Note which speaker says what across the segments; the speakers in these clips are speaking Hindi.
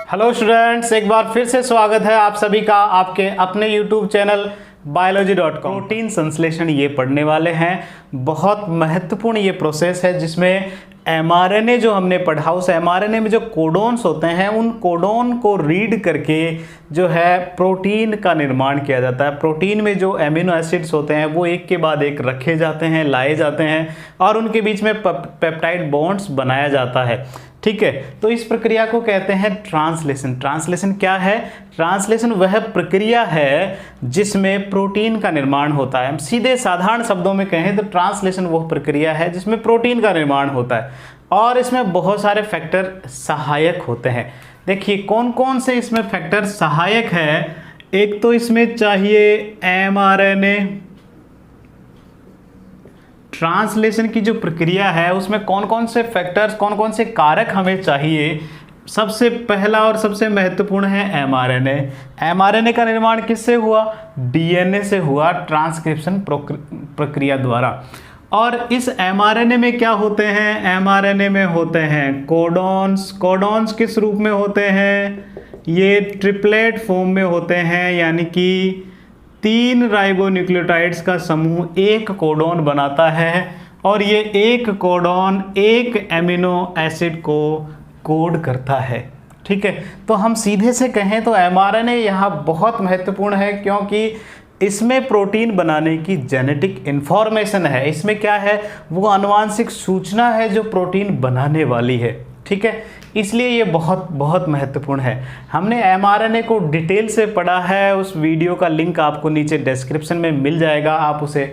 Speaker 1: हेलो स्टूडेंट्स, एक बार फिर से स्वागत है आप सभी का आपके अपने यूट्यूब चैनल biology.com। प्रोटीन संश्लेषण ये पढ़ने वाले हैं। बहुत महत्वपूर्ण ये प्रोसेस है जिसमें एमआरएनए जो हमने पढ़ा, उस एमआरएनए में जो कोडोन्स होते हैं उन कोडोन को रीड करके जो है प्रोटीन का निर्माण किया जाता है। प्रोटीन में जो एमिनो एसिड्स होते हैं वो एक के बाद एक रखे जाते हैं, लाए जाते हैं और उनके बीच में पेप्टाइड बॉन्ड्स बनाया जाता है। ठीक है, तो इस प्रक्रिया को कहते हैं ट्रांसलेशन। ट्रांसलेशन क्या है? ट्रांसलेशन वह प्रक्रिया है जिसमें प्रोटीन का निर्माण होता है। हम सीधे साधारण शब्दों में कहें तो ट्रांसलेशन वह प्रक्रिया है जिसमें प्रोटीन का निर्माण होता है और इसमें बहुत सारे फैक्टर सहायक होते हैं। देखिए कौन कौन से इसमें फैक्टर सहायक है। एक तो इसमें चाहिए एमआरएनए। ट्रांसलेशन की जो प्रक्रिया है उसमें कौन कौन से फैक्टर्स, कौन कौन से कारक हमें चाहिए। सबसे पहला और सबसे महत्वपूर्ण है एमआरएनए। एमआरएनए का निर्माण किससे हुआ? डीएनए से हुआ, ट्रांसक्रिप्शन प्रक्रिया द्वारा। और इस एमआरएनए में क्या होते हैं? एमआरएनए में होते हैं कोडॉन्स। कोडॉन्स किस रूप में होते हैं? ये ट्रिपलेट फॉर्म में होते हैं, यानी कि 3 राइबोन्यूक्लियोटाइड्स का समूह एक कोडॉन बनाता है और ये एक कोडॉन एक एमिनो एसिड को कोड करता है। ठीक है, तो हम सीधे से कहें तो एमआरएनए यहाँ बहुत महत्वपूर्ण है क्योंकि इसमें प्रोटीन बनाने की जेनेटिक इन्फॉर्मेशन है। इसमें क्या है? वो आनुवांशिक सूचना है जो प्रोटीन बनाने वाली है। ठीक है, इसलिए ये बहुत बहुत महत्वपूर्ण है। हमने एमआरएनए को डिटेल से पढ़ा है, उस वीडियो का लिंक आपको नीचे डिस्क्रिप्शन में मिल जाएगा, आप उसे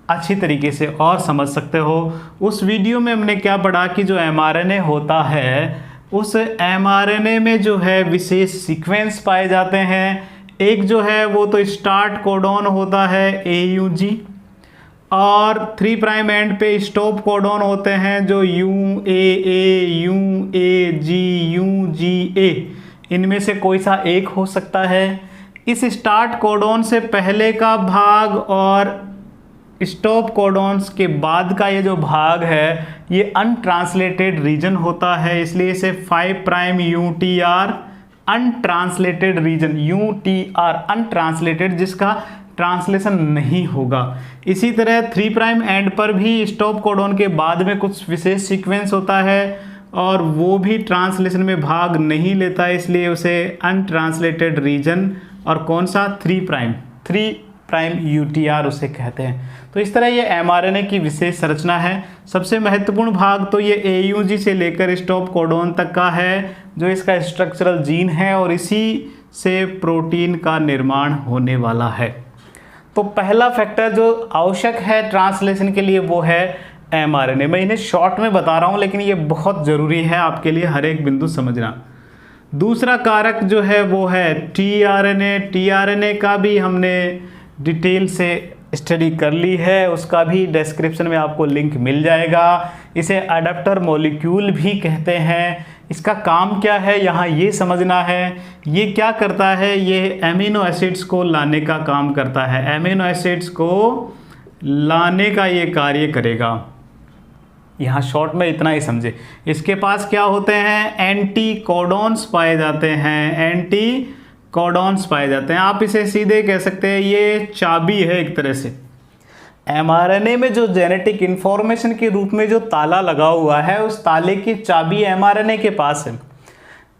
Speaker 1: अच्छी तरीके से और समझ सकते हो। उस वीडियो में हमने क्या पढ़ा कि जो एमआरएनए होता है उस एमआरएनए में जो है विशेष सीक्वेंस पाए जाते हैं। एक जो है वो तो स्टार्ट कोडॉन होता है AUG और 3 प्राइम एंड पे स्टॉप कोडॉन होते हैं जो UAA, UAG, UGA, इनमें से कोई सा एक हो सकता है। इस स्टार्ट कोडॉन से पहले का भाग और स्टॉप कोडॉन्स के बाद का ये जो भाग है ये अनट्रांसलेटेड रीजन होता है, इसलिए इसे 5 prime UTR untranslated region, UTR untranslated, जिसका ट्रांसलेशन नहीं होगा। इसी तरह 3 प्राइम एंड पर भी स्टॉप कोडॉन के बाद में कुछ विशेष सीक्वेंस होता है और वो भी ट्रांसलेशन में भाग नहीं लेता, इसलिए उसे अनट्रांसलेटेड रीजन और कौन सा 3 प्राइम UTR उसे कहते हैं। तो इस तरह ये एमआरएनए की विशेष संरचना है। सबसे महत्वपूर्ण भाग तो ये AUG से लेकर स्टॉप कोडॉन तक का है जो इसका स्ट्रक्चरल जीन है और इसी से प्रोटीन का निर्माण होने वाला है। तो पहला फैक्टर जो आवश्यक है ट्रांसलेशन के लिए वो है एमआरएनए। मैं इन्हें शॉर्ट में बता रहा हूँ लेकिन ये बहुत ज़रूरी है आपके लिए हर एक बिंदु समझना। दूसरा कारक जो है वो है टीआरएनए। टीआरएनए का भी हमने डिटेल से स्टडी कर ली है, उसका भी डिस्क्रिप्शन में आपको लिंक मिल जाएगा। इसे अडेप्टर मॉलिक्यूल भी कहते हैं। इसका काम क्या है यहाँ ये समझना है। ये क्या करता है? ये एमिनो एसिड्स को लाने का काम करता है। एमिनो एसिड्स को लाने का ये कार्य करेगा। यहाँ शॉर्ट में इतना ही समझे। इसके पास क्या होते हैं? एंटी कोडॉन्स पाए जाते हैं। एंटी कोडॉन्स पाए जाते हैं। आप इसे सीधे कह सकते हैं ये चाबी है एक तरह से। एमआरएनए में जो जेनेटिक इंफॉर्मेशन के रूप में जो ताला लगा हुआ है उस ताले की चाबी एमआरएनए के पास है।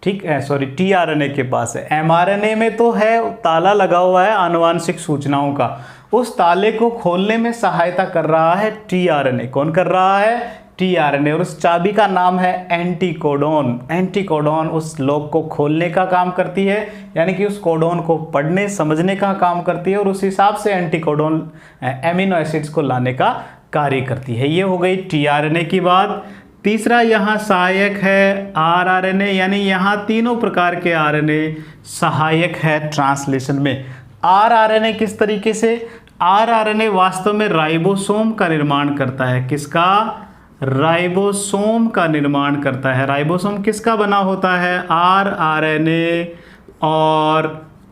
Speaker 1: ठीक है, सॉरी, टीआरएनए के पास है। एमआरएनए में तो है ताला लगा हुआ है आनुवांशिक सूचनाओं का, उस ताले को खोलने में सहायता कर रहा है टीआरएनए। कौन कर रहा है? टीआरएनए। और उस चाबी का नाम है एंटीकोडॉन। एंटीकोडॉन उस लॉक को खोलने का काम करती है, यानी कि उस कोडॉन को पढ़ने समझने का काम करती है और उस हिसाब से एंटीकोडॉन एमिनो एसिड्स को लाने का कार्य करती है। ये हो गई टीआरएनए की बात। तीसरा यहाँ सहायक है आरआरएनए, यानी यहाँ तीनों प्रकार के आरएनए सहायक है ट्रांसलेशन में। आरआरएनए किस तरीके से? आरआरएनए वास्तव में राइबोसोम का निर्माण करता है। किसका? राइबोसोम का निर्माण करता है। राइबोसोम किसका बना होता है? आरआरएनए और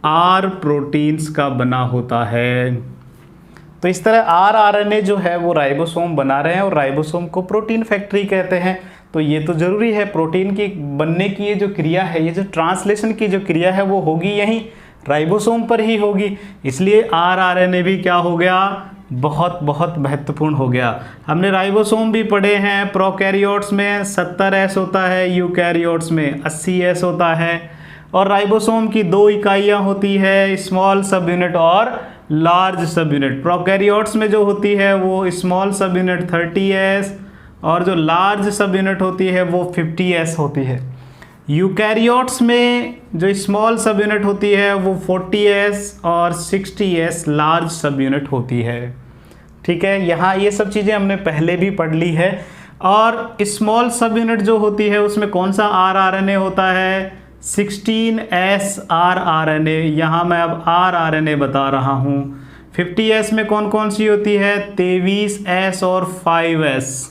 Speaker 1: आर प्रोटीन्स का बना होता है। तो इस तरह आरआरएनए जो है वो राइबोसोम बना रहे हैं और राइबोसोम को प्रोटीन फैक्ट्री कहते हैं। तो ये तो ज़रूरी है, प्रोटीन की बनने की ये जो क्रिया है, ये जो ट्रांसलेशन की जो क्रिया है वो होगी यहीं राइबोसोम पर ही होगी। इसलिए आरआरएनए भी क्या हो गया, बहुत बहुत महत्वपूर्ण हो गया। हमने राइबोसोम भी पढ़े हैं, प्रोकैरियोट्स में 70S होता है, यूकैरियोट्स में 80S होता है। और राइबोसोम की दो इकाइयाँ होती है, स्मॉल सब यूनिट और लार्ज सब यूनिट। प्रोकैरियोट्स में जो होती है वो स्मॉल सब यूनिट 30S और जो लार्ज सब यूनिट होती है वो 50S होती है। यूकैरियोट्स में जो स्मॉल सब यूनिट होती है वो 40S और 60S लार्ज सब यूनिट होती है। ठीक है, यहाँ ये सब चीज़ें हमने पहले भी पढ़ ली है। और स्मॉल सब यूनिट जो होती है उसमें कौन सा आरआरएनए होता है, 16S आरआरएनए। यहाँ मैं अब आरआरएनए बता रहा हूँ। 50S में कौन कौन सी होती है, 23S और 5S।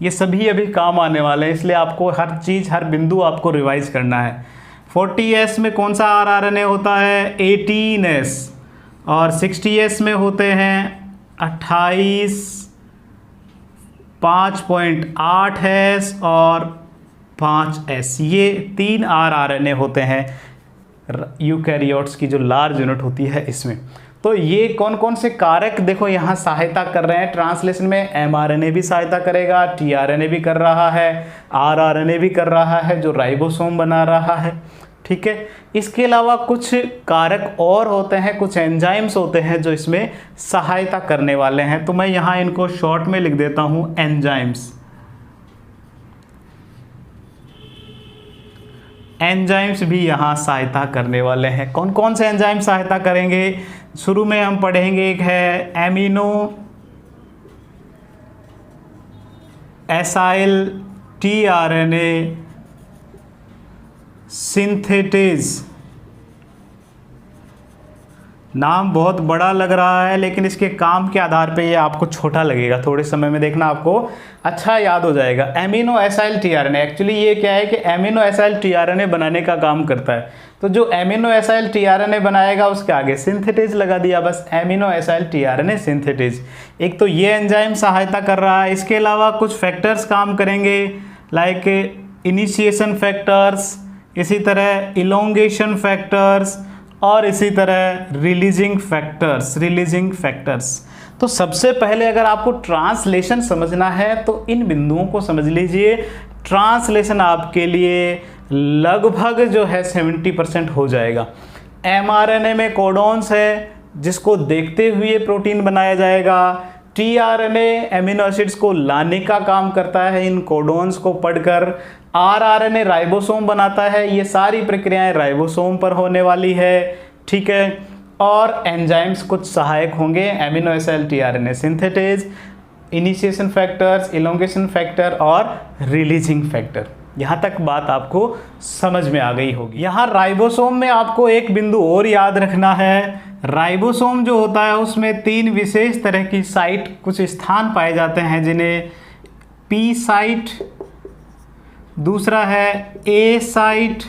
Speaker 1: ये सभी अभी काम आने वाले हैं, इसलिए आपको हर चीज़, हर बिंदु आपको रिवाइज करना है। 40S में कौन सा आरआरएनए होता है, 18S। और 60S में होते हैं 28, 5.8S और 5S। ये 3 आरआरएनए होते हैं यूकैरियोट्स की जो लार्ज यूनिट होती है इसमें। तो ये कौन कौन से कारक देखो यहाँ सहायता कर रहे हैं ट्रांसलेशन में। एमआरएनए भी सहायता करेगा, टीआरएनए भी कर रहा है, आरआरएनए भी कर रहा है जो राइबोसोम बना रहा है। ठीक है, इसके अलावा कुछ कारक और होते हैं, कुछ एंजाइम्स होते हैं जो इसमें सहायता करने वाले हैं। तो मैं यहाँ इनको शॉर्ट में लिख देता हूँ, एंजाइम्स। एंजाइम्स भी यहाँ सहायता करने वाले हैं। कौन कौन से एंजाइम सहायता करेंगे, शुरू में हम पढ़ेंगे। एक है एमिनो एसाइल टीआरएनए सिंथेटेज। नाम बहुत बड़ा लग रहा है लेकिन इसके काम के आधार पे ये आपको छोटा लगेगा, थोड़े समय में देखना आपको अच्छा याद हो जाएगा। एमिनो एसाइल टीआरएनए, एक्चुअली ये क्या है कि एमिनो एसाइल टीआरएनए बनाने का काम करता है। तो जो एमिनो एसाइल टीआरएनए बनाएगा उसके आगे सिंथेटेज लगा दिया, बस एमिनो एसाइल टीआरएनए सिंथेटेज। एक तो ये एंजाइम सहायता कर रहा है। इसके अलावा कुछ फैक्टर्स काम करेंगे, लाइक इनिशिएशन फैक्टर्स, इसी तरह इलोंगेशन फैक्टर्स और इसी तरह रिलीजिंग फैक्टर्स। तो सबसे पहले अगर आपको ट्रांसलेशन समझना है तो इन बिंदुओं को समझ लीजिए। ट्रांसलेशन आपके लिए लगभग जो है 70% हो जाएगा। एमआरएनए में कोडॉन्स है जिसको देखते हुए प्रोटीन बनाया जाएगा। टीआरएनए एमिनो एसिड्स को लाने का काम करता है इन कोडॉन्स को पढ़कर। आरआरएनए राइबोसोम बनाता है, ये सारी प्रक्रियाएं राइबोसोम पर होने वाली है। ठीक है, और एंजाइम्स कुछ सहायक होंगे, amino acyl tRNA synthetase, initiation factors, elongation factor और रिलीजिंग फैक्टर। यहाँ तक बात आपको समझ में आ गई होगी। यहाँ राइबोसोम में आपको एक बिंदु और याद रखना है। राइबोसोम जो होता है उसमें 3 विशेष तरह की साइट, कुछ स्थान पाए जाते हैं जिन्हें पी साइट, दूसरा है ए साइट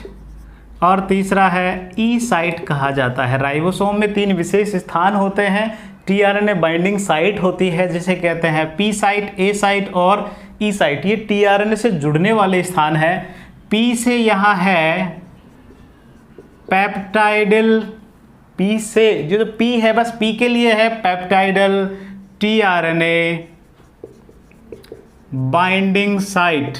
Speaker 1: और तीसरा है ई साइट कहा जाता है। राइबोसोम में 3 विशेष स्थान होते हैं। टीआरएनए बाइंडिंग साइट होती है जिसे कहते हैं पी साइट, ए साइट और ई साइट। ये टीआरएनए से जुड़ने वाले स्थान है। पी से यहाँ है पेप्टाइडल, पी से जो पी है बस पी के लिए है पेप्टाइडल टीआरएनए बाइंडिंग साइट।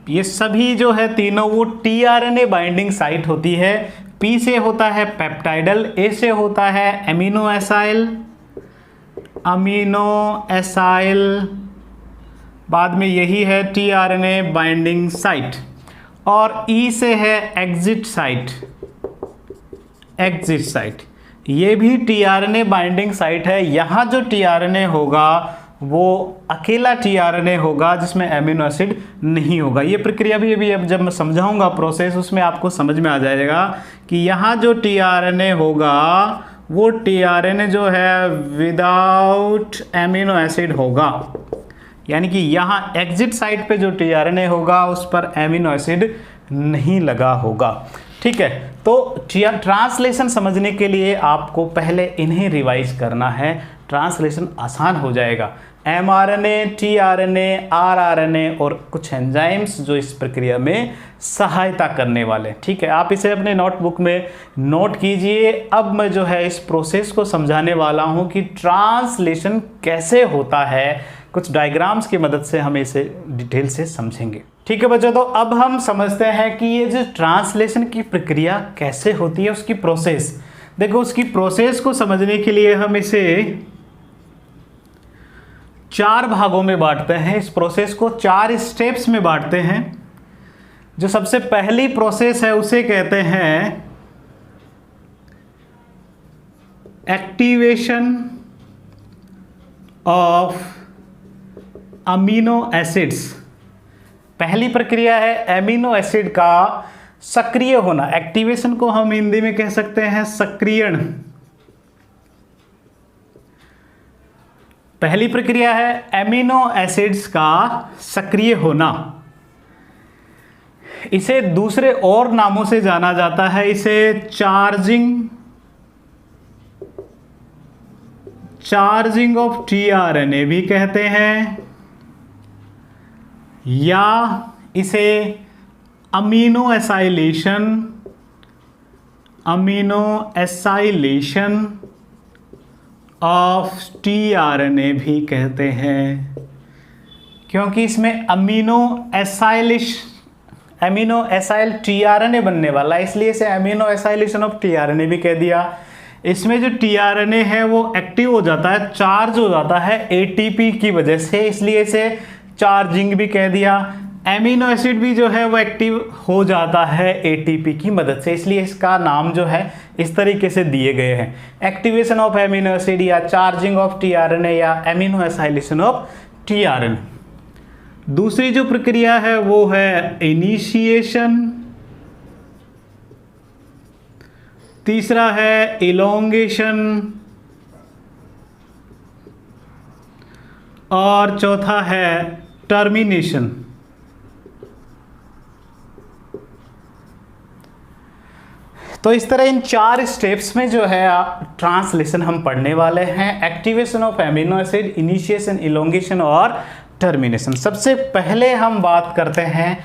Speaker 1: ये सभी जो है तीनों वो टीआरएनए बाइंडिंग साइट होती है। पी से होता है पेप्टाइडल, ए से होता है अमीनो एसाइल, बाद में यही है टीआरएनए बाइंडिंग साइट, और ई से है एग्जिट साइट। ये भी टीआरएनए बाइंडिंग साइट है। यहाँ जो टीआरएनए होगा वो अकेला टीआरएनए होगा जिसमें एमिनो एसिड नहीं होगा। ये प्रक्रिया भी अभी अब जब मैं समझाऊंगा प्रोसेस उसमें आपको समझ में आ जाएगा कि यहाँ जो टीआरएनए होगा वो टीआरएनए जो है विदाउट एमिनो एसिड होगा, यानी कि यहाँ एग्जिट साइट पे जो टीआरएनए होगा उस पर एमिनो एसिड नहीं लगा होगा। ठीक है, तो ट्रांसलेशन समझने के लिए आपको पहले इन्हें रिवाइज करना है, ट्रांसलेशन आसान हो जाएगा। mRNA, tRNA, rRNA और कुछ एंजाइम्स जो इस प्रक्रिया में सहायता करने वाले। ठीक है, आप इसे अपने नोटबुक में नोट कीजिए। अब मैं जो है इस प्रोसेस को समझाने वाला हूँ कि ट्रांसलेशन कैसे होता है। कुछ डायग्राम्स की मदद से हम इसे डिटेल से समझेंगे। ठीक है बच्चों, तो अब हम समझते हैं कि ये जो ट्रांसलेशन की प्रक्रिया कैसे होती है, उसकी प्रोसेस। देखो, उसकी प्रोसेस को समझने के लिए हम इसे 4 भागों में बांटते हैं। इस प्रोसेस को 4 स्टेप्स में बांटते हैं। जो सबसे पहली प्रोसेस है उसे कहते हैं एक्टिवेशन ऑफ अमीनो एसिड्स। पहली प्रक्रिया है एमिनो एसिड का सक्रिय होना। एक्टिवेशन को हम हिंदी में कह सकते हैं सक्रियण। पहली प्रक्रिया है एमिनो एसिड्स का सक्रिय होना। इसे दूसरे और नामों से जाना जाता है। इसे चार्जिंग ऑफ टीआरएनए भी कहते हैं, या इसे अमीनो एसाइलेशन ऑफ टीआरएनए भी कहते हैं, क्योंकि इसमें अमीनो एसाइल टीआरएनए बनने वाला है, इसलिए इसे अमीनो एसाइलेशन ऑफ टीआरएनए भी कह दिया। इसमें जो टीआरएनए है वो एक्टिव हो जाता है, चार्ज हो जाता है एटीपी की वजह से, इसलिए इसे चार्जिंग भी कह दिया। एमिनो एसिड भी जो है वो एक्टिव हो जाता है एटीपी की मदद से, इसलिए इसका नाम जो है इस तरीके से दिए गए हैं, एक्टिवेशन ऑफ एमिनो एसिड या चार्जिंग ऑफ टीआरएनए या एमिनो एसाइलेशन ऑफ टीआरएनए। दूसरी जो प्रक्रिया है वो है इनिशिएशन, तीसरा है इलोंगेशन और चौथा है टर्मिनेशन। तो इस तरह इन 4 स्टेप्स में जो है ट्रांसलेशन हम पढ़ने वाले हैं। Activation of amino acid, initiation, elongation और टर्मिनेशन। सबसे पहले हम बात करते हैं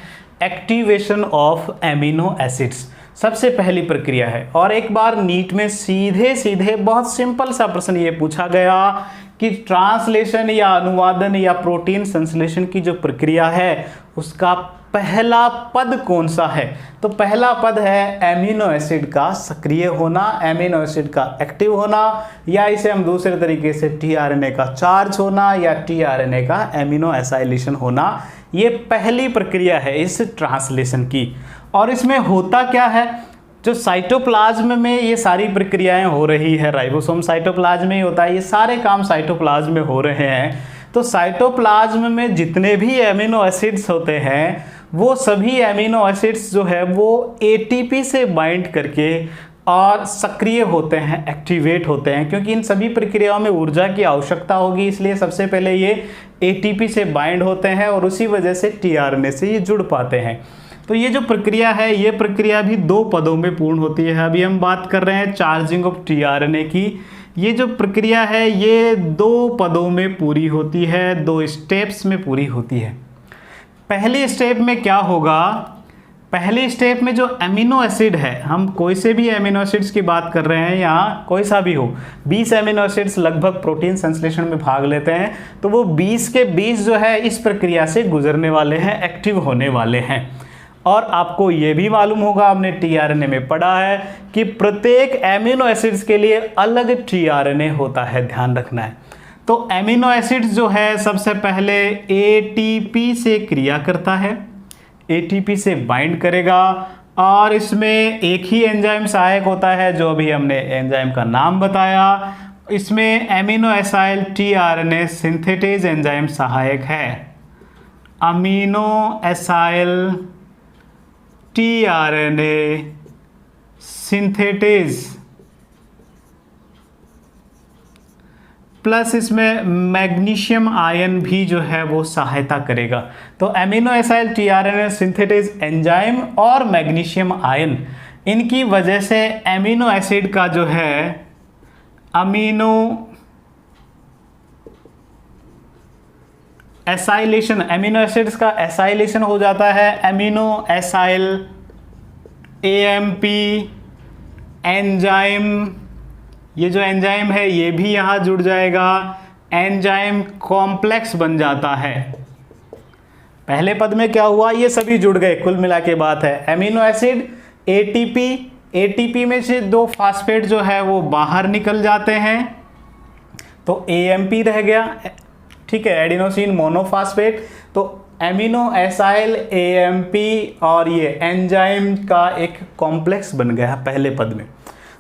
Speaker 1: एक्टिवेशन ऑफ एमिनो एसिड्स। सबसे पहली प्रक्रिया है, और एक बार नीट में सीधे बहुत सिंपल सा प्रश्न ये पूछा गया कि ट्रांसलेशन या अनुवादन या प्रोटीन संश्लेषण की जो प्रक्रिया है उसका पहला पद कौन सा है। तो पहला पद है एमिनो एसिड का सक्रिय होना, एमिनो एसिड का एक्टिव होना, या इसे हम दूसरे तरीके से टीआरएनए का चार्ज होना या टीआरएनए का एमिनो एसाइलेशन होना। ये पहली प्रक्रिया है इस ट्रांसलेशन की। और इसमें होता क्या है, जो साइटोप्लाज्म में ये सारी प्रक्रियाएं हो रही है, राइबोसोम साइटोप्लाज्म में ही होता है, ये सारे काम साइटोप्लाज्म में हो रहे हैं। तो साइटोप्लाज्म में जितने भी एमिनो एसिड्स होते हैं वो सभी एमिनो एसिड्स जो है वो एटीपी से बाइंड करके और सक्रिय होते हैं, एक्टिवेट होते हैं, क्योंकि इन सभी प्रक्रियाओं में ऊर्जा की आवश्यकता होगी, इसलिए सबसे पहले ये एटीपी से बाइंड होते हैं और उसी वजह से टीआरएनए से ये जुड़ पाते हैं। तो ये जो प्रक्रिया है ये प्रक्रिया भी 2 पदों में पूर्ण होती है। अभी हम बात कर रहे हैं चार्जिंग ऑफ टीआरएनए की। ये जो प्रक्रिया है ये 2 पदों में पूरी होती है, 2 स्टेप्स में पूरी होती है। पहले स्टेप में क्या होगा, पहले स्टेप में जो एमिनो एसिड है, हम कोई से भी एमिनो एसिड्स की बात कर रहे हैं या कोई सा भी हो, 20 एमिनो एसिड्स लगभग प्रोटीन संश्लेषण में भाग लेते हैं, तो वो 20 के 20 जो है इस प्रक्रिया से गुजरने वाले हैं, एक्टिव होने वाले हैं। और आपको ये भी मालूम होगा, आपने टीआरएनए में पढ़ा है कि प्रत्येक एमिनो एसिड्स के लिए अलग टीआरएनए होता है, ध्यान रखना है। तो एमिनो एसिड्स जो है सबसे पहले एटीपी से क्रिया करता है, एटीपी से बाइंड करेगा, और इसमें एक ही एंजाइम सहायक होता है जो अभी हमने एंजाइम का नाम बताया। इसमें amino acyl tRNA synthetase enzyme सहायक है, amino acyl tRNA synthetase, plus इसमें मैग्नीशियम आयन भी जो है वो सहायता करेगा। तो amino acyl tRNA synthetase enzyme और मैग्नीशियम आयन, इनकी वजह से एमिनो एसिड का जो है अमीनो एसाइलेशन, एमिनो एसिड्स का एसाइलेशन हो जाता है एमिनो एसाइल AMP एंजाइम, ये जो एंजाइम है ये भी यहाँ जुड़ जाएगा, एंजाइम कॉम्प्लेक्स बन जाता है। पहले पद में क्या हुआ, ये सभी जुड़ गए, कुल मिला के बात है। एमिनो एसिड ATP में से 2 फास्फेट जो है वो बाहर निकल जाते हैं, तो AMP रह गया, ठीक है, एडिनोसिन मोनोफास्फेट। तो एमिनो एसाइल AMP और ये एंजाइम का एक कॉम्प्लेक्स बन गया पहले पद में।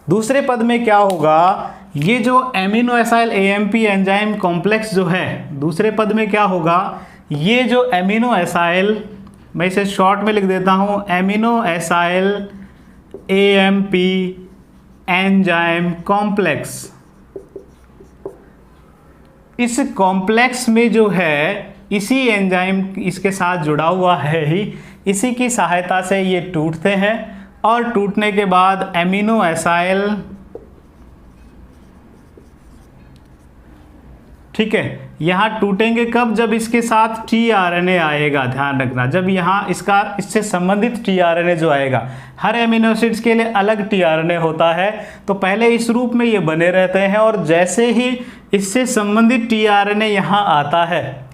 Speaker 1: दूसरे पद में क्या होगा, ये जो amino acyl AMP enzyme complex जो है, दूसरे पद में क्या होगा, ये जो एमिनो एसाइल, मैं इसे शॉर्ट में लिख देता हूँ, amino acyl AMP enzyme complex, इस कॉम्प्लेक्स में जो है इसी एंजाइम इसके साथ जुड़ा हुआ है ही, इसी की सहायता से ये टूटते हैं और टूटने के बाद एमिनो एसाइल, ठीक है, यहाँ टूटेंगे कब, जब इसके साथ tRNA आएगा। ध्यान रखना, जब यहाँ इससे संबंधित tRNA जो आएगा, हर एमिनो एसिड्स के लिए अलग tRNA होता है, तो पहले इस रूप में ये बने रहते हैं और जैसे ही इससे संबंधित tRNA यहाँ आता है,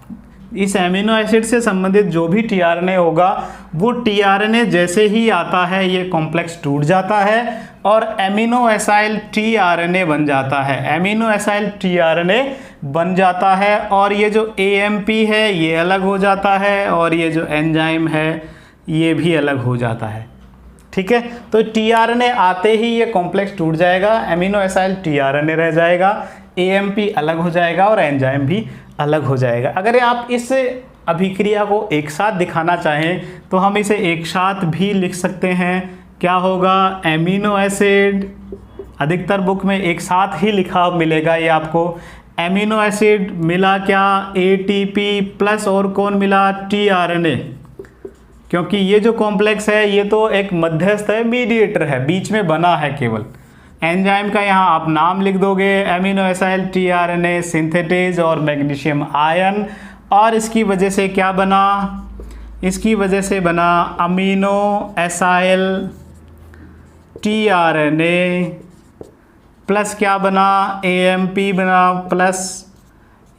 Speaker 1: इस एमिनो एसिड से संबंधित जो भी tRNA होगा वो tRNA जैसे ही आता है ये कॉम्प्लेक्स टूट जाता है और एमिनो एसाइल tRNA बन जाता है, एमिनो एसाइल tRNA बन जाता है और ये जो AMP है ये अलग हो जाता है और ये जो एंजाइम है ये भी अलग हो जाता है, ठीक है। तो tRNA आते ही ये कॉम्प्लेक्स टूट जाएगा, एमिनो एसाइल tRNA रह जाएगा, AMP अलग हो जाएगा और एंजाइम भी अलग हो जाएगा। अगर आप इस अभिक्रिया को एक साथ दिखाना चाहें तो हम इसे एक साथ भी लिख सकते हैं। क्या होगा, एमिनो एसिड, अधिकतर बुक में एक साथ ही लिखा मिलेगा ये आपको, एमिनो एसिड मिला क्या, ATP प्लस और कौन मिला, tRNA, क्योंकि ये जो कॉम्प्लेक्स है ये तो एक मध्यस्थ है, मीडिएटर है, बीच में बना है केवल। एंजाइम का यहाँ आप नाम लिख दोगे, एमिनो एसाइल tRNA सिंथेटेज और मैग्नीशियम आयन, और इसकी वजह से क्या बना, इसकी वजह से बना अमीनो एसाइल tRNA प्लस क्या बना, AMP बना, प्लस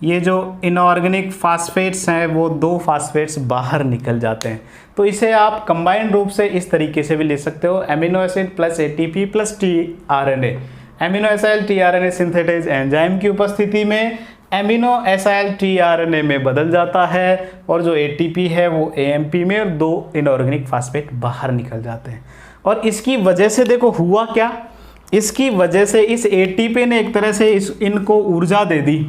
Speaker 1: ये जो इनऑर्गेनिक फास्फेट्स हैं वो 2 फास्फेट्स बाहर निकल जाते हैं। तो इसे आप कंबाइंड रूप से इस तरीके से भी ले सकते हो, amino acid plus ATP plus tRNA, amino acyl tRNA synthetase enzyme की उपस्थिति में एमिनो एसाइल tRNA में बदल जाता है और जो ATP है वो AMP में और 2 इनऑर्गेनिक फास्फेट बाहर निकल जाते हैं। और इसकी वजह से देखो हुआ क्या, इसकी वजह से इस ATP ने एक तरह से इनको ऊर्जा दे दी,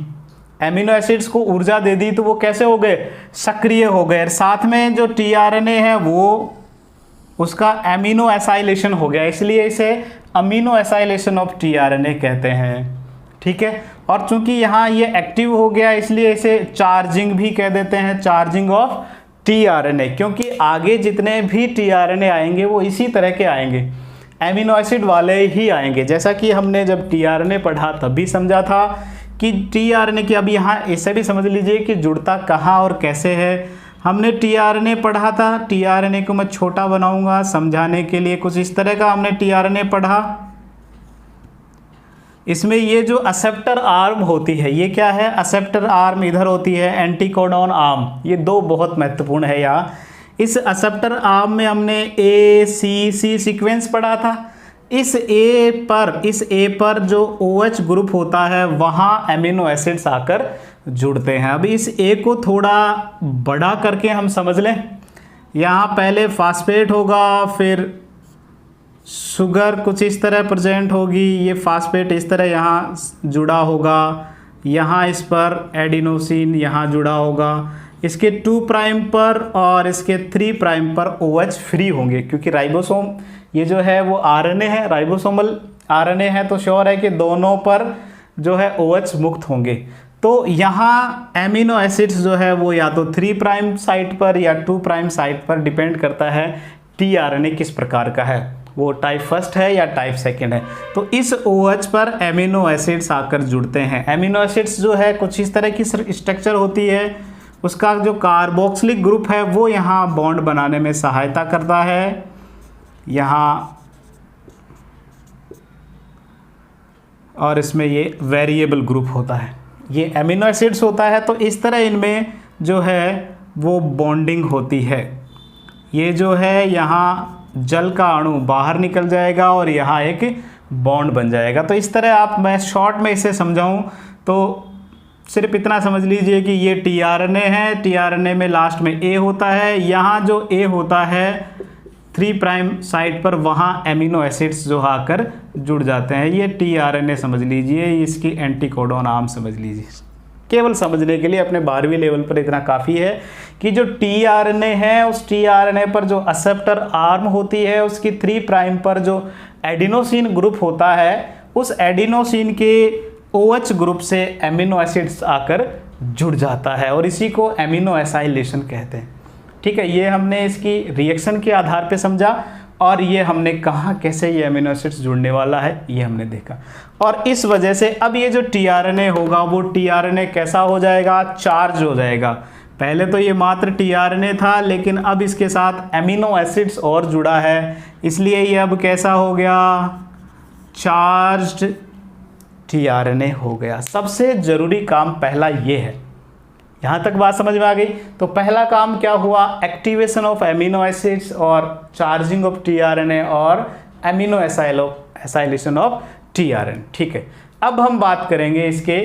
Speaker 1: एमिनो एसिड्स को ऊर्जा दे दी, तो वो कैसे हो गए, सक्रिय हो गए। साथ में जो tRNA है वो उसका एमिनो एसाइलेशन हो गया, इसलिए इसे अमीनो एसाइलेशन ऑफ tRNA कहते हैं, ठीक है। और चूंकि यहाँ ये एक्टिव हो गया इसलिए इसे चार्जिंग भी कह देते हैं, चार्जिंग ऑफ tRNA, क्योंकि आगे जितने भी tRNA आएंगे वो इसी तरह के आएंगे, एमिनो एसिड वाले ही आएंगे। जैसा कि हमने जब tRNA पढ़ा तब भी समझा था कि tRNA की, अब यहाँ इसे भी समझ लीजिए कि जुड़ता कहाँ और कैसे है। हमने tRNA पढ़ा था, tRNA को मैं छोटा बनाऊंगा समझाने के लिए, कुछ इस तरह का हमने tRNA पढ़ा। इसमें ये जो एक्सेप्टर आर्म होती है ये क्या है, एक्सेप्टर आर्म इधर होती है, एंटीकोडॉन आर्म, ये 2 बहुत महत्वपूर्ण है यहाँ। इस एक्सेप्टर आर्म में हमने ACC सीक्वेंस पढ़ा था। इस A पर जो OH ग्रुप होता है वहाँ एमिनो एसिड्स आकर जुड़ते हैं। अब इस A को थोड़ा बड़ा करके हम समझ लें, यहाँ पहले फास्फेट होगा, फिर शुगर कुछ इस तरह प्रेजेंट होगी, ये फास्फेट इस तरह यहाँ जुड़ा होगा, यहाँ इस पर एडिनोसिन यहाँ जुड़ा होगा, इसके 2 प्राइम पर और इसके 3 प्राइम पर OH फ्री होंगे, क्योंकि राइबोसोम ये जो है वो RNA है, राइबोसोमल RNA है, तो श्योर है कि दोनों पर जो है OH मुक्त होंगे। तो यहाँ एमिनो एसिड्स जो है वो या तो 3 प्राइम साइट पर या 2 प्राइम साइट पर डिपेंड करता है tRNA किस प्रकार का है, वो टाइप फर्स्ट है या टाइप सेकंड है। तो इस OH पर एमिनो एसिड्स आकर जुड़ते हैं। एमिनो एसिड्स जो है कुछ इस तरह की स्ट्रक्चर होती है, उसका जो कार्बोक्सिलिक ग्रुप है वो यहाँ बॉन्ड बनाने में सहायता करता है। यहाँ और इसमें ये वेरिएबल ग्रुप होता है, ये एमिनो एसिड्स होता है। तो इस तरह इनमें जो है वो बॉन्डिंग होती है। ये जो है यहाँ जल का अणु बाहर निकल जाएगा और यहाँ एक बॉन्ड बन जाएगा। तो इस तरह आप, मैं शॉर्ट में इसे समझाऊं तो सिर्फ इतना समझ लीजिए कि ये टीआरएनए है, टीआरएनए में लास्ट में ए होता है, यहाँ जो ए होता है 3 प्राइम साइड पर, वहाँ एमिनो एसिड्स जो आकर जुड़ जाते हैं। ये टीआरएनए समझ लीजिए, इसकी एंटीकोडॉन आर्म समझ लीजिए। केवल समझने के लिए अपने 12वीं लेवल पर इतना काफ़ी है कि जो टीआरएनए है उस टीआरएनए पर जो एक्सेप्टर आर्म होती है उसकी 3 प्राइम पर जो एडिनोसिन ग्रुप होता है, उस एडिनोसिन के OH ग्रुप से एमिनो एसिड्स आकर जुड़ जाता है और इसी को एमिनो एसाइलेशन कहते हैं। ठीक है, ये हमने इसकी रिएक्शन के आधार पे समझा और ये हमने कहा कैसे ये एमिनो एसिड्स जुड़ने वाला है ये हमने देखा। और इस वजह से अब ये जो टीआरएनए होगा वो टीआरएनए कैसा हो जाएगा, चार्ज हो जाएगा। पहले तो ये मात्र टीआरएनए था, लेकिन अब इसके साथ एमिनो एसिड्स और जुड़ा है, इसलिए ये अब कैसा हो गया, चार्ज्ड टीआरएनए हो गया। सबसे ज़रूरी काम पहला ये है। यहाँ तक बात समझ में आ गई? तो पहला काम क्या हुआ, एक्टिवेशन ऑफ एमिनो एसिड्स और चार्जिंग ऑफ टीआरएनए और एमिनो एसाइलेशन ऑफ टीआरएनए। ठीक है, अब हम बात करेंगे इसके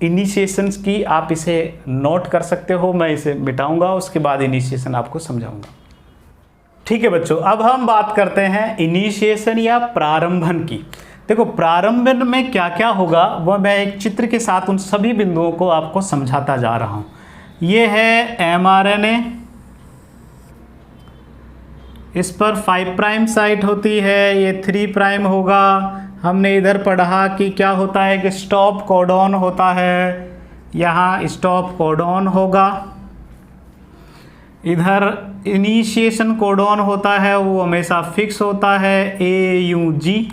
Speaker 1: इनिशिएशंस की। आप इसे नोट कर सकते हो, मैं इसे मिटाऊंगा, उसके बाद इनिशिएशन आपको समझाऊंगा। ठीक है बच्चों, अब हम बात करते हैं इनिशिएशन या प्रारंभन की। देखो, प्रारंभन में क्या क्या होगा वह मैं एक चित्र के साथ उन सभी बिंदुओं को आपको समझाता जा रहा हूं। ये है एमआरएनए, इस पर 5 प्राइम साइट होती है, ये 3 प्राइम होगा। हमने इधर पढ़ा कि क्या होता है कि स्टॉप कोडॉन होता है, यहाँ स्टॉप कोडॉन होगा। इधर इनिशिएशन कोडॉन होता है, वो हमेशा फिक्स होता है, AUG।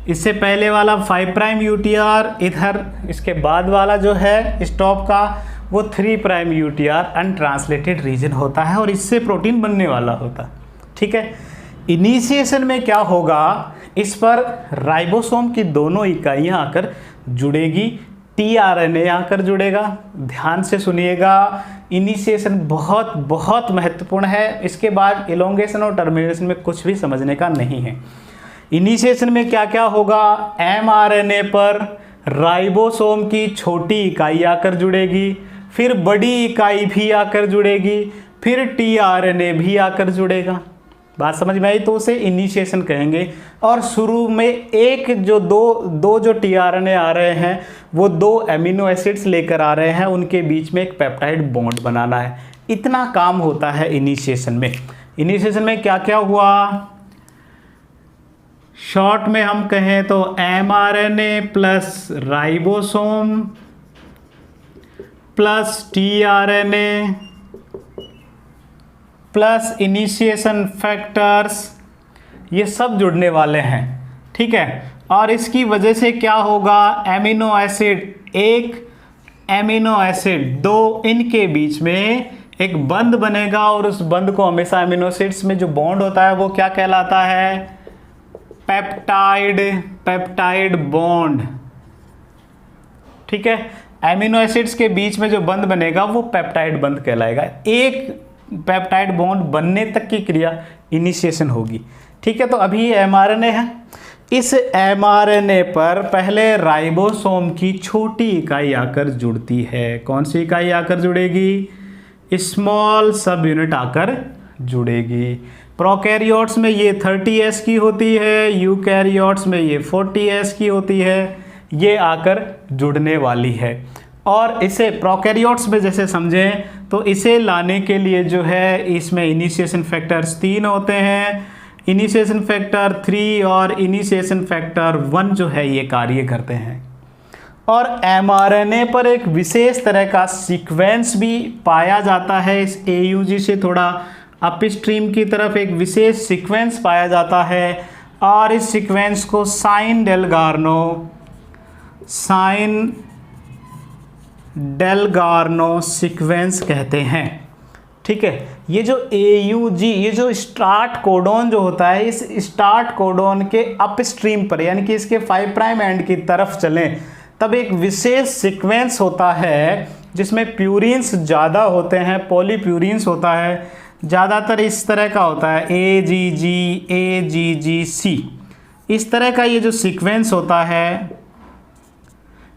Speaker 1: इससे पहले वाला 5 प्राइम UTR, इधर इसके बाद वाला जो है स्टॉप का वो 3 प्राइम UTR अनट्रांसलेटेड रीजन होता है और इससे प्रोटीन बनने वाला होता है। ठीक है, इनिशिएशन में क्या होगा, इस पर राइबोसोम की दोनों इकाइयाँ आकर जुड़ेगी, टीआरएनए आकर जुड़ेगा। ध्यान से सुनिएगा, इनिशिएशन बहुत बहुत महत्वपूर्ण है। इसके बाद इलोंगेशन और टर्मिनेशन में कुछ भी समझने का नहीं है। इनिशिएशन में क्या क्या होगा, एमआरएनए पर राइबोसोम की छोटी इकाई आकर जुड़ेगी, फिर बड़ी इकाई भी आकर जुड़ेगी, फिर टीआरएनए भी आकर जुड़ेगा। बात समझ में आई? तो उसे इनिशिएशन कहेंगे। और शुरू में एक जो दो जो टीआरएनए आ रहे हैं वो 2 एमिनो एसिड्स लेकर आ रहे हैं, उनके बीच में एक पेप्टाइड बॉन्ड बनाना है। इतना काम होता है इनिशिएशन में। इनिशिएशन में क्या क्या हुआ, शॉर्ट में हम कहें तो mRNA plus ribosome plus tRNA plus initiation factors, ये सब जुड़ने वाले हैं। ठीक है, और इसकी वजह से क्या होगा, एमिनो एसिड 1 एमिनो एसिड 2, इनके बीच में एक बंध बनेगा और उस बंध को हमेशा एमिनो एसिड्स में जो बॉन्ड होता है वो क्या कहलाता है, पेप्टाइड बॉन्ड। ठीक है, एमिनो एसिड्स के बीच में जो बंध बनेगा वो पेप्टाइड बंध कहलाएगा। एक पेप्टाइड बॉन्ड बनने तक की क्रिया इनिशिएशन होगी। ठीक है, तो अभी एमआरएनए है, इस एमआरएनए पर पहले राइबोसोम की छोटी इकाई आकर जुड़ती है। कौन सी इकाई आकर जुड़ेगी, स्मॉल सब यूनिट आकर जुड़ेगी। प्रोकैरियोट्स में ये 30S की होती है, यूकैरियोट्स में ये 40S की होती है, ये आकर जुड़ने वाली है। और इसे प्रोकैरियोट्स में जैसे समझें तो इसे लाने के लिए जो है इसमें इनिशिएशन फैक्टर्स 3 होते हैं, इनिशिएशन फैक्टर 3 और इनिशिएशन फैक्टर 1 जो है ये कार्य करते हैं। और एमआरएनए पर एक विशेष तरह का सीक्वेंस भी पाया जाता है। इस AUG से थोड़ा अपस्ट्रीम की तरफ एक विशेष सीक्वेंस पाया जाता है और इस सीक्वेंस को साइन डेलगार्नो सीक्वेंस कहते हैं। ठीक है, ये जो AUG, ये जो स्टार्ट कोडोन जो होता है, इस स्टार्ट कोडोन के अपस्ट्रीम पर यानी कि इसके 5 प्राइम एंड की तरफ चलें तब एक विशेष सीक्वेंस होता है जिसमें प्यूरिन्स ज़्यादा होते हैं, पॉलीप्यूरिन्स होता है, ज़्यादातर इस तरह का होता है AGG AGGC, इस तरह का ये जो सीक्वेंस होता है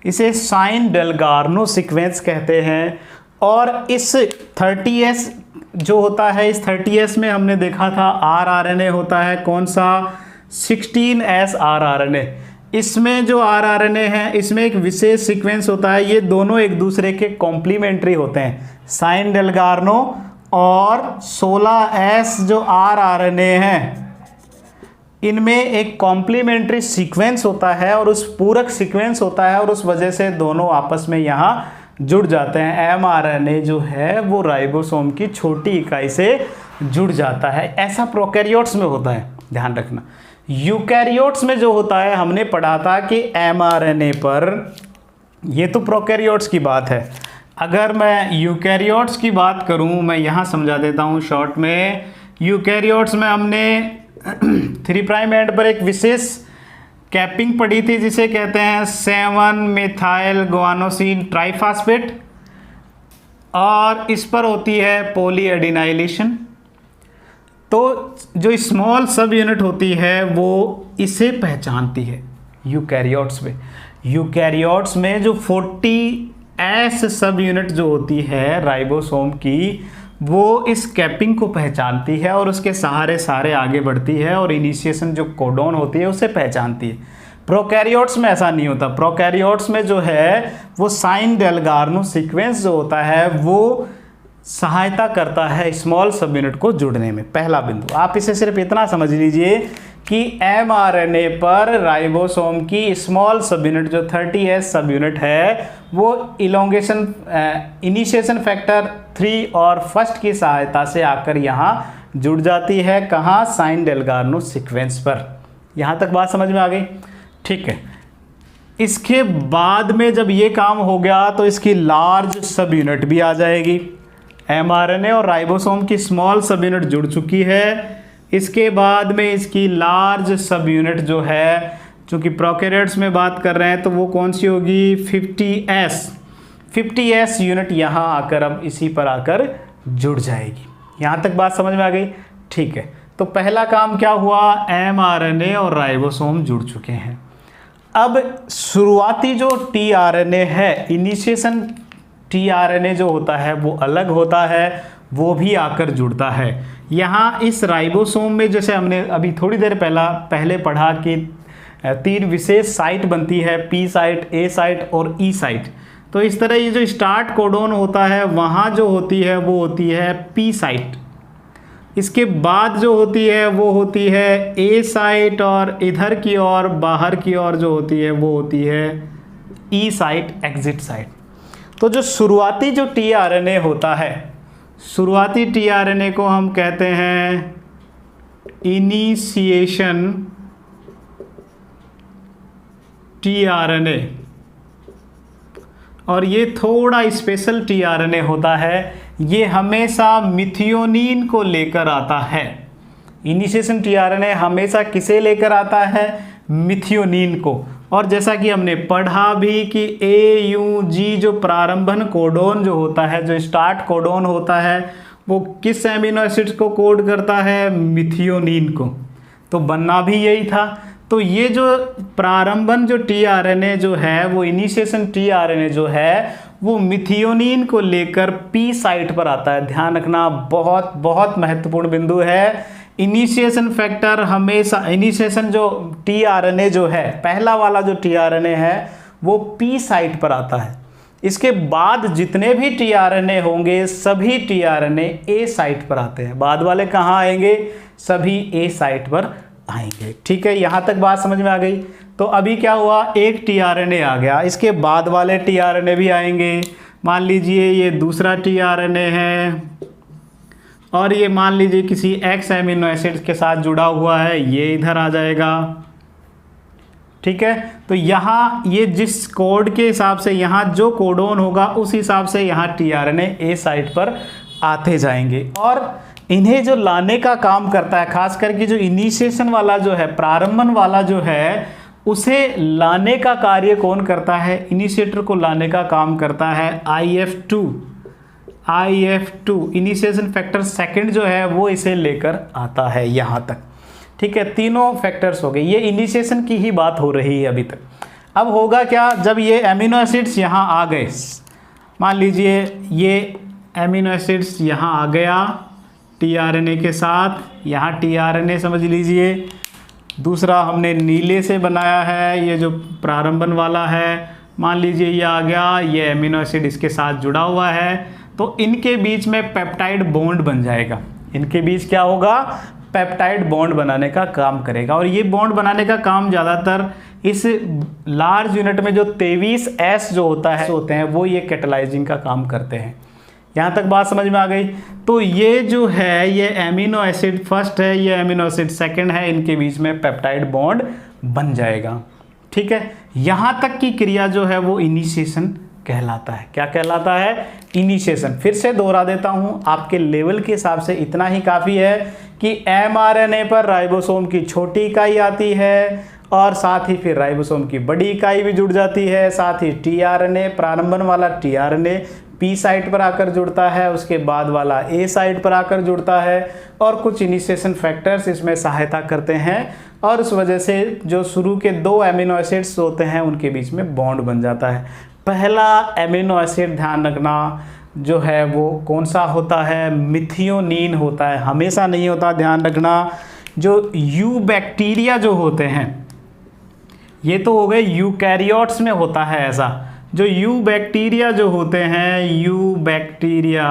Speaker 1: इसे साइन डेलगार्नो सीक्वेंस कहते हैं। और इस 30S जो होता है, इस 30S में हमने देखा था rRNA होता है, कौन सा, 16S rRNA। इसमें जो rRNA है इसमें एक विशेष सीक्वेंस होता है, ये दोनों एक दूसरे के कॉम्प्लीमेंट्री होते हैं, साइन डेलगार्नो और 16S जो rRNA है इनमें एक कॉम्प्लीमेंट्री सीक्वेंस होता है और उस पूरक सीक्वेंस होता है और उस वजह से दोनों आपस में यहाँ जुड़ जाते हैं। mRNA जो है वो राइबोसोम की छोटी इकाई से जुड़ जाता है। ऐसा प्रोकैरियोट्स में होता है, ध्यान रखना। यूकैरियोट्स में जो होता है हमने पढ़ा था कि mRNA पर, ये तो प्रोकैरियोट्स की बात है, अगर मैं यूकैरियोट्स की बात करूं, मैं यहाँ समझा देता हूँ शॉर्ट में। यूकैरियोट्स में हमने 3 प्राइम एंड पर एक विशेष कैपिंग पढ़ी थी जिसे कहते हैं 7 मिथाइल गुआनोसिन ट्राइफास्फेट, और इस पर होती है पॉलीएडिनाइलेशन। तो जो स्मॉल सब यूनिट होती है वो इसे पहचानती है यूकैरियोट्स में। यूकैरियोट्स में जो 40S सब यूनिट जो होती है राइबोसोम की, वो इस कैपिंग को पहचानती है और उसके सहारे सारे आगे बढ़ती है और इनिशिएशन जो कोडोन होती है उसे पहचानती है। प्रोकैरियोट्स में ऐसा नहीं होता। प्रोकैरियोट्स में जो है वो साइन डेलगार्नो सीक्वेंस जो होता है वो सहायता करता है स्मॉल सब यूनिट को जुड़ने में। पहला बिंदु आप इसे सिर्फ इतना समझ लीजिए कि mRNA पर राइबोसोम की स्मॉल सब यूनिट जो 30S सब यूनिट है वो इलोंगेशन इनिशिएशन फैक्टर 3 और फर्स्ट की सहायता से आकर यहाँ जुड़ जाती है। कहाँ, साइन डेलगार्नो सीक्वेंस पर। यहाँ तक बात समझ में आ गई? ठीक है। इसके बाद में जब ये काम हो गया तो इसकी लार्ज सब यूनिट भी आ जाएगी। mRNA और राइबोसोम की स्मॉल सब यूनिट जुड़ चुकी है। इसके बाद में इसकी लार्ज सब यूनिट जो है, चूँकि प्रोकैरियोट्स में बात कर रहे हैं तो वो कौन सी होगी, 50S यूनिट यहाँ आकर अब इसी पर आकर जुड़ जाएगी। यहाँ तक बात समझ में आ गई? ठीक है। तो पहला काम क्या हुआ, mRNA और राइबोसोम जुड़ चुके हैं। अब शुरुआती जो tRNA है, इनिशिएशन tRNA जो होता है वो अलग होता है, वो भी आकर जुड़ता है। यहाँ इस राइबोसोम में जैसे हमने अभी थोड़ी देर पहले पढ़ा कि 3 विशेष साइट बनती है, P साइट, A साइट और E साइट। तो इस तरह ये जो स्टार्ट कोडोन होता है वहाँ जो होती है वो होती है P साइट। इसके बाद जो होती है वो होती है A साइट, और इधर की ओर बाहर की ओर जो होती है वो होती है E साइट, एग्जिट साइट। तो जो शुरुआती जो tRNA होता है, शुरुआती tRNA को हम कहते हैं इनिशिएशन tRNA, और ये थोड़ा स्पेशल tRNA होता है। ये हमेशा मिथियोनिन को लेकर आता है। इनिशिएशन tRNA हमेशा किसे लेकर आता है, मिथियोनिन को। और जैसा कि हमने पढ़ा भी कि AUG जो प्रारंभन कोडोन जो होता है, जो स्टार्ट कोडोन होता है, वो किस एमिनो एसिड्स को कोड करता है, मिथियोनिन को। तो बनना भी यही था। तो ये जो प्रारंभन जो tRNA जो है, वो इनिशिएशन tRNA जो है वो मिथियोनिन को लेकर P साइट पर आता है। ध्यान रखना, बहुत बहुत महत्वपूर्ण बिंदु है। इनिशिएशन फैक्टर हमेशा, इनिशिएशन जो tRNA जो है, पहला वाला जो tRNA है वो P साइट पर आता है। इसके बाद जितने भी tRNA होंगे सभी tRNA A साइट पर आते हैं। बाद वाले कहाँ आएंगे, सभी A साइट पर आएंगे। ठीक है, यहाँ तक बात समझ में आ गई? तो अभी क्या हुआ, एक tRNA आ गया, इसके बाद वाले tRNA भी आएंगे। मान लीजिए ये दूसरा tRNA है और ये मान लीजिए किसी X एमिनो एसिड के साथ जुड़ा हुआ है, ये इधर आ जाएगा। ठीक है। तो यहाँ ये जिस कोड के हिसाब से यहाँ जो कोडोन होगा उस हिसाब से यहाँ टीआरएनए ए साइट पर आते जाएंगे, और इन्हें जो लाने का काम करता है, खास करके जो इनिशिएशन वाला जो है, प्रारंभन वाला जो है, उसे लाने का कार्य कौन करता है? इनिशिएटर को लाने का काम करता है IF2 इनिशिएशन फैक्टर सेकंड जो है वो इसे लेकर आता है यहाँ तक। ठीक है, तीनों फैक्टर्स हो गए। ये इनिशिएशन की ही बात हो रही है अभी तक। अब होगा क्या, जब ये एमिनो एसिड्स यहाँ आ गए, मान लीजिए ये एमिनो एसिड्स यहाँ आ गया टीआरएनए के साथ, यहाँ टीआरएनए समझ लीजिए, दूसरा हमने नीले से बनाया है, ये जो प्रारंभन वाला है, मान लीजिए ये आ गया, ये एमिनो एसिड इसके साथ जुड़ा हुआ है, तो इनके बीच में पेप्टाइड बॉन्ड बन जाएगा। इनके बीच क्या होगा? पेप्टाइड बॉन्ड बनाने का काम करेगा। और ये बॉन्ड बनाने का काम ज़्यादातर इस लार्ज यूनिट में जो 23S जो होता है होते हैं वो ये कैटालाइजिंग का काम करते हैं। यहाँ तक बात समझ में आ गई? तो ये जो है ये एमिनो एसिड फर्स्ट है, ये एमिनो एसिड सेकंड है, इनके बीच में पेप्टाइड बॉन्ड बन जाएगा। ठीक है, यहाँ तक की क्रिया जो है वो इनिशिएशन कहलाता है। क्या कहलाता है? इनिशिएशन। फिर से दोहरा देता हूँ, आपके लेवल के हिसाब से इतना ही काफ़ी है कि एमआरएनए पर राइबोसोम की छोटी इकाई आती है और साथ ही फिर राइबोसोम की बड़ी इकाई भी जुड़ जाती है, साथ ही टीआरएनए प्रारंभन वाला टीआरएनए पी साइट पर आकर जुड़ता है, उसके बाद वाला ए साइट पर आकर जुड़ता है, और कुछ इनिशिएशन फैक्टर्स इसमें सहायता करते हैं, और उस वजह से जो शुरू के 2 एमिनो एसिड्स होते हैं उनके बीच में बॉन्ड बन जाता है। पहला एमिनो एसिड ध्यान रखना जो है वो कौन सा होता है? मिथियोनीन होता है, हमेशा नहीं होता, ध्यान रखना। जो यू बैक्टीरिया जो होते हैं, ये तो हो गए यूकैरियोट्स में होता है ऐसा। जो यू बैक्टीरिया जो होते हैं, यू बैक्टीरिया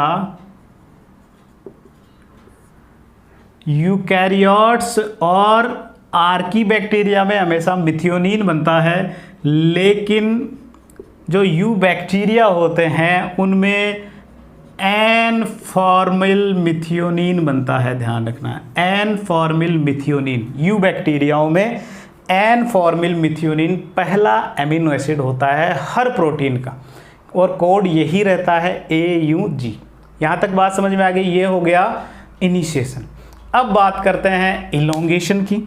Speaker 1: यूकैरियोट्स और आर्की बैक्टीरिया में हमेशा मिथियोनीन बनता है, लेकिन जो यू बैक्टीरिया होते हैं उनमें एन फॉर्मिल मिथियोनीन बनता है। ध्यान रखना, एन फॉर्मिल मिथियोनीन। यू बैक्टीरियाओं में एन फॉर्मिल मिथियोनीन पहला एमिनो एसिड होता है हर प्रोटीन का, और कोड यही रहता है AUG। यहाँ तक बात समझ में आ गई? ये हो गया इनिशिएशन। अब बात करते हैं इलोंगेशन की।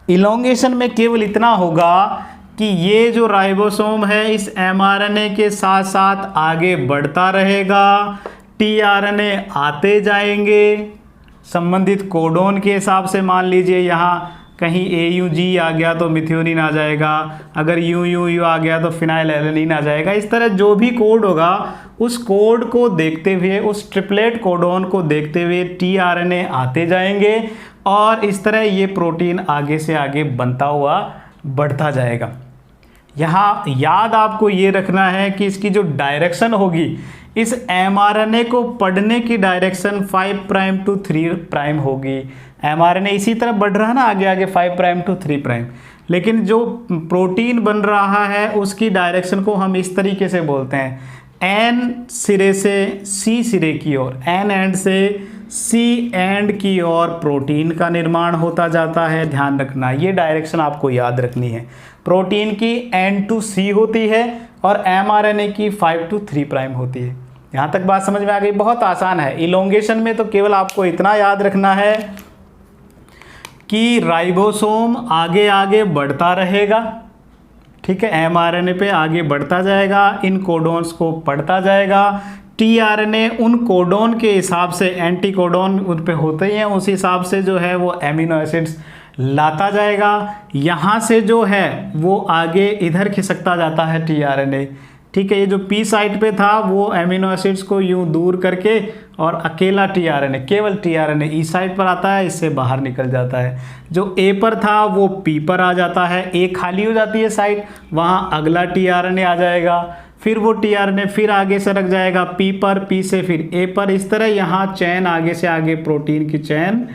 Speaker 1: इलोंगेशन में केवल इतना होगा कि ये जो राइबोसोम है इस mRNA के साथ साथ आगे बढ़ता रहेगा, tRNA आते जाएंगे संबंधित कोडोन के हिसाब से। मान लीजिए यहाँ कहीं AUG आ गया तो मिथियोनिन आ जाएगा, अगर UUU आ गया तो फिनाइल एलेनिन आ जाएगा। इस तरह जो भी कोड होगा उस कोड को देखते हुए, उस ट्रिपलेट कोडोन को देखते हुए tRNA आते जाएंगे, और इस तरह ये प्रोटीन आगे से आगे बनता हुआ बढ़ता जाएगा। यहाँ याद आपको ये रखना है कि इसकी जो डायरेक्शन होगी, इस mRNA को पढ़ने की डायरेक्शन 5 प्राइम टू 3 प्राइम होगी। mRNA इसी तरह बढ़ रहा है ना, आगे आगे 5 प्राइम टू 3 प्राइम, लेकिन जो प्रोटीन बन रहा है उसकी डायरेक्शन को हम इस तरीके से बोलते हैं, N सिरे से C सिरे की ओर, N एंड से C एंड की ओर प्रोटीन का निर्माण होता जाता है। ध्यान रखना, ये डायरेक्शन आपको याद रखनी है। प्रोटीन की N to C होती है और mRNA की 5 to 3 प्राइम होती है। यहाँ तक बात समझ में आ गई? बहुत आसान है। इलोंगेशन में तो केवल आपको इतना याद रखना है कि राइबोसोम आगे आगे बढ़ता रहेगा, ठीक है, mRNA पे आगे बढ़ता जाएगा, इन कोडोन्स को पढ़ता जाएगा, tRNA उन कोडोन के हिसाब से, एंटी कोडोन उन पे होते ही हैं, उस हिसाब से जो है वो एमिनो एसिड्स लाता जाएगा। यहाँ से जो है वो आगे इधर खिसकता जाता है tRNA, ठीक है। ये जो P साइट पे था वो एमिनो एसिड्स को यूं दूर करके, और अकेला tRNA, केवल tRNA E साइट पर आता है, इससे बाहर निकल जाता है। जो A पर था वो P पर आ जाता है, A खाली हो जाती है साइट, वहाँ अगला tRNA आ जाएगा, फिर वो tRNA फिर आगे सरक जाएगा P पर, P से फिर A पर। इस तरह यहाँ चैन आगे से आगे प्रोटीन की चैन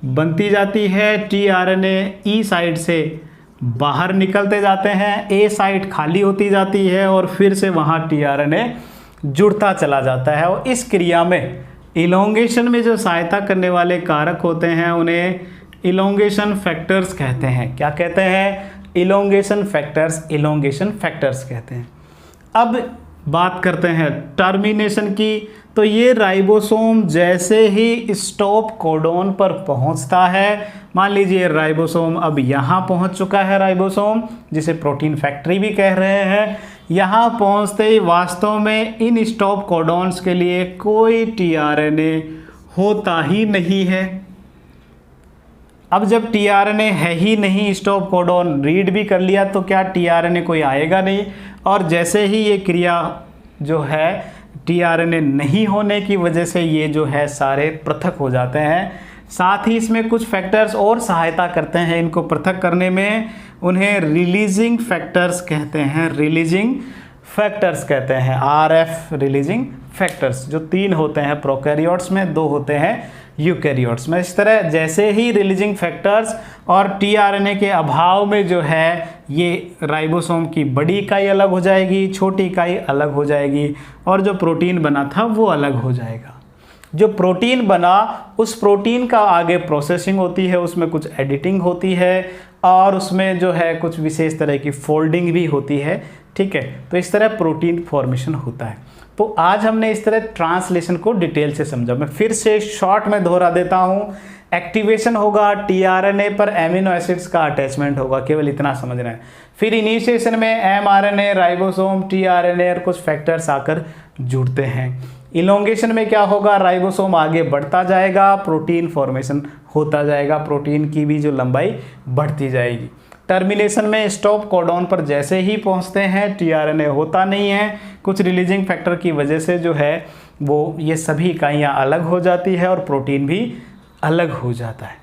Speaker 1: बनती जाती है। tRNA E साइड से बाहर निकलते जाते हैं, A साइट खाली होती जाती है, और फिर से वहाँ tRNA जुड़ता चला जाता है। और इस क्रिया में इलोंगेशन में जो सहायता करने वाले कारक होते हैं उन्हें इलोंगेशन फैक्टर्स कहते हैं। क्या कहते हैं? इलोंगेशन फैक्टर्स कहते हैं। अब बात करते हैं टर्मिनेशन की। तो ये राइबोसोम जैसे ही स्टॉप कोडॉन पर पहुंचता है, मान लीजिए राइबोसोम अब यहाँ पहुंच चुका है, राइबोसोम जिसे प्रोटीन फैक्ट्री भी कह रहे हैं, यहाँ पहुंचते ही वास्तव में इन स्टॉप कोडॉन्स के लिए कोई टीआरएनए होता ही नहीं है। अब जब टीआरएनए है ही नहीं, स्टॉप कोडॉन रीड भी कर लिया, तो क्या टीआरएनए कोई आएगा नहीं। और जैसे ही ये क्रिया जो है टीआरएनए नहीं होने की वजह से ये जो है सारे पृथक हो जाते हैं। साथ ही इसमें कुछ फैक्टर्स और सहायता करते हैं इनको पृथक करने में, उन्हें रिलीजिंग फैक्टर्स कहते हैं, रिलीजिंग फैक्टर्स कहते हैं, आरएफ रिलीजिंग फैक्टर्स, जो 3 होते हैं प्रोकैरियोट्स में, 2 होते हैं यूकैरियोट्स में। इस तरह जैसे ही रिलीजिंग फैक्टर्स और टीआरएनए के अभाव में जो है ये राइबोसोम की बड़ी इकाई अलग हो जाएगी, छोटी इकाई अलग हो जाएगी, और जो प्रोटीन बना था वो अलग हो जाएगा। जो प्रोटीन बना उस प्रोटीन का आगे प्रोसेसिंग होती है, उसमें कुछ एडिटिंग होती है और उसमें जो है कुछ विशेष तरह की फोल्डिंग भी होती है, ठीक है। तो इस तरह प्रोटीन फॉर्मेशन होता है। तो आज हमने इस तरह ट्रांसलेशन को डिटेल से समझा। मैं फिर से शॉर्ट में दोहरा देता हूँ। एक्टिवेशन होगा, टीआरएनए पर एमिनो एसिड्स का अटैचमेंट होगा, केवल इतना समझना है। फिर इनिशिएशन में एमआरएनए, राइबोसोम, टीआरएनए और कुछ फैक्टर्स आकर जुड़ते हैं। इलोंगेशन में क्या होगा, राइबोसोम आगे बढ़ता जाएगा, प्रोटीन फॉर्मेशन होता जाएगा, प्रोटीन की भी जो लंबाई बढ़ती जाएगी। टर्मिनेशन में स्टॉप कोडॉन पर जैसे ही पहुंचते हैं टीआरएनए होता नहीं है, कुछ रिलीजिंग फैक्टर की वजह से जो है वो ये सभी इकाइयाँ अलग हो जाती है और प्रोटीन भी अलग हो जाता है।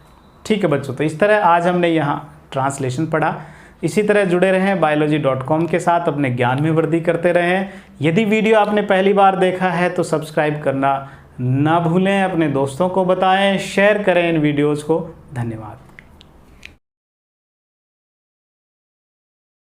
Speaker 1: ठीक है बच्चों, तो इस तरह आज हमने यहाँ ट्रांसलेशन पढ़ा। इसी तरह जुड़े रहें biology.com के साथ, अपने ज्ञान में वृद्धि करते रहें। यदि वीडियो आपने पहली बार देखा है तो सब्सक्राइब करना ना भूलें, अपने दोस्तों को बताएं, शेयर करें इन वीडियोज़ को। धन्यवाद।